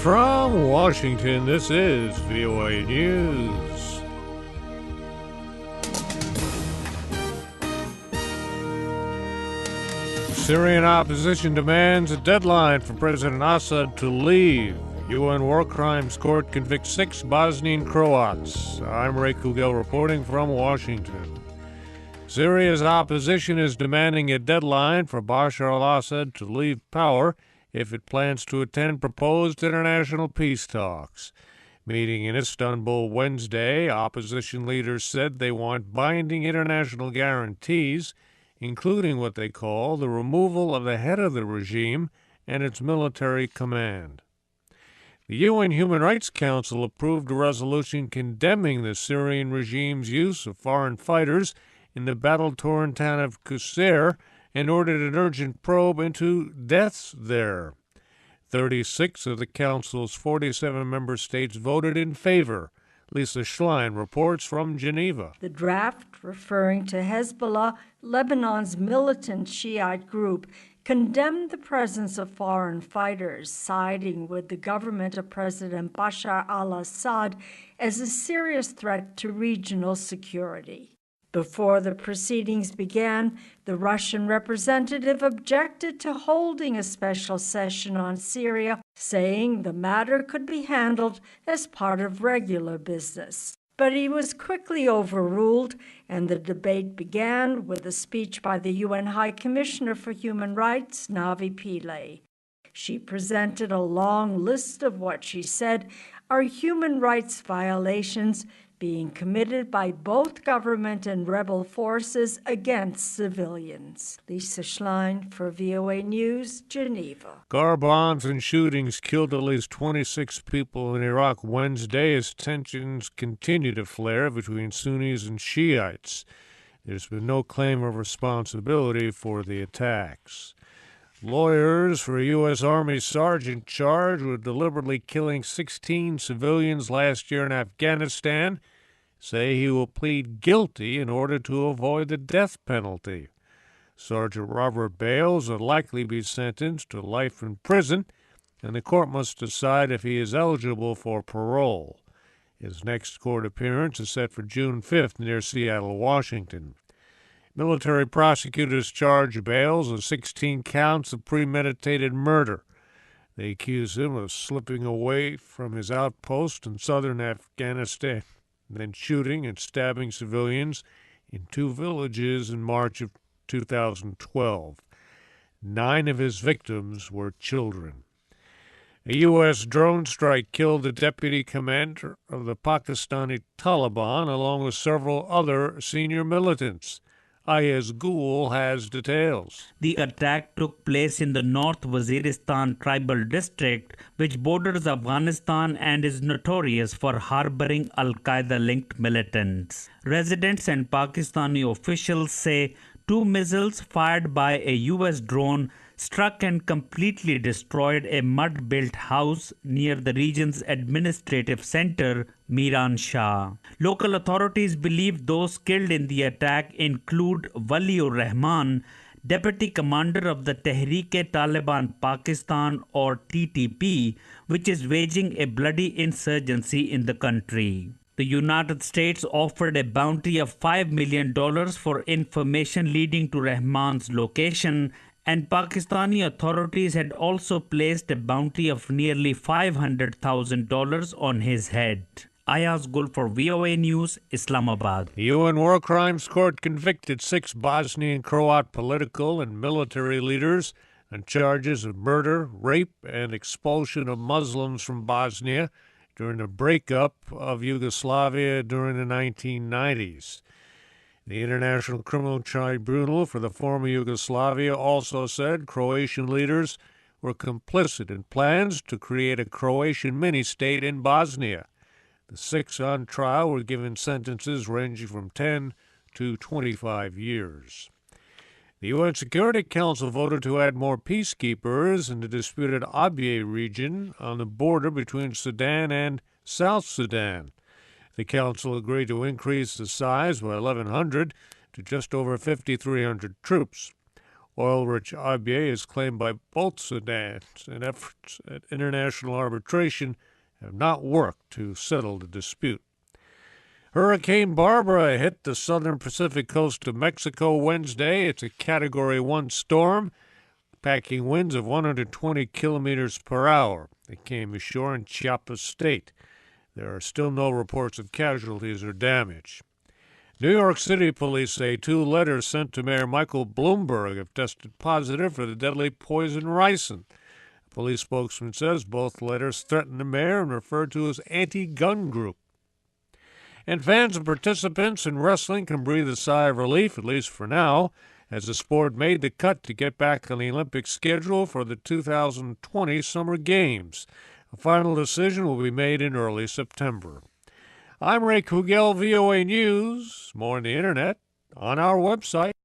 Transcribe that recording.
From Washington, this is VOA News. Syrian opposition demands a deadline for President Assad to leave. UN War Crimes Court convicts 6 Bosnian-Croats. I'm Ray Kouguell reporting from Washington. Syria's opposition is demanding a deadline for Bashar al-Assad to leave power if it plans to attend proposed international peace talks. Meeting in Istanbul Wednesday, opposition leaders said they want binding international guarantees, including what they call the removal of the head of the regime and its military command. The UN Human Rights Council approved a resolution condemning the Syrian regime's use of foreign fighters in the battle-torn town of Qusair and ordered an urgent probe into deaths there. 36 of the Council's 47 member states voted in favor. Lisa Schlein reports from Geneva. The draft, referring to Hezbollah, Lebanon's militant Shiite group, condemned the presence of foreign fighters, siding with the government of President Bashar al-Assad as a serious threat to regional security. Before the proceedings began, the Russian representative objected to holding a special session on Syria, saying the matter could be handled as part of regular business. But he was quickly overruled, and the debate began with a speech by the UN High Commissioner for Human Rights, Navi Pillay. She presented a long list of what she said are human rights violations being committed by both government and rebel forces against civilians. Lisa Schlein for VOA News, Geneva. Car bombs and shootings killed at least 26 people in Iraq Wednesday as tensions continue to flare between Sunnis and Shiites. There's been no claim of responsibility for the attacks. Lawyers for a U.S. Army sergeant charged with deliberately killing 16 civilians last year in Afghanistan say he will plead guilty in order to avoid the death penalty. Sergeant Robert Bales will likely be sentenced to life in prison, and the court must decide if he is eligible for parole. His next court appearance is set for June 5th near Seattle, Washington. Military prosecutors charge Bales with 16 counts of premeditated murder. They accuse him of slipping away from his outpost in southern Afghanistan, then shooting and stabbing civilians in 2 villages in March of 2012. 9 of his victims were children. A U.S. drone strike killed the deputy commander of the Pakistani Taliban along with several other senior militants. Ray Kouguell has details. The attack took place in the North Waziristan tribal district, which borders Afghanistan and is notorious for harboring al-Qaeda-linked militants. Residents and Pakistani officials say 2 missiles fired by a U.S. drone struck and completely destroyed a mud-built house near the region's administrative center, Miran Shah. Local authorities believe those killed in the attack include Waliur Rahman, deputy commander of the Tehreek-e-Taliban Pakistan or TTP, which is waging a bloody insurgency in the country. The United States offered a bounty of $5 million for information leading to Rahman's location, and Pakistani authorities had also placed a bounty of nearly $500,000 on his head. Ayaz Gul for VOA News, Islamabad. The UN War Crimes Court convicted 6 Bosnian-Croat political and military leaders on charges of murder, rape, and expulsion of Muslims from Bosnia during the breakup of Yugoslavia during the 1990s. The International Criminal Tribunal for the former Yugoslavia also said Croatian leaders were complicit in plans to create a Croatian mini-state in Bosnia. The 6 on trial were given sentences ranging from 10 to 25 years. The UN Security Council voted to add more peacekeepers in the disputed Abyei region on the border between Sudan and South Sudan. The Council agreed to increase the size by 1,100 to just over 5,300 troops. Oil-rich IBA is claimed by both Sudans, and efforts at international arbitration have not worked to settle the dispute. Hurricane Barbara hit the southern Pacific coast of Mexico Wednesday. It's a Category 1 storm, packing winds of 120 kilometers per hour. It came ashore in Chiapas State. There are still no reports of casualties or damage. New York City police say 2 letters sent to Mayor Michael Bloomberg have tested positive for the deadly poison ricin. A police spokesman says both letters threaten the mayor and refer to as anti-gun group. And fans and participants in wrestling can breathe a sigh of relief, at least for now, as the sport made the cut to get back on the Olympic schedule for the 2020 Summer Games. A final decision will be made in early September. I'm Ray Kouguell, VOA News. More on the internet on our website.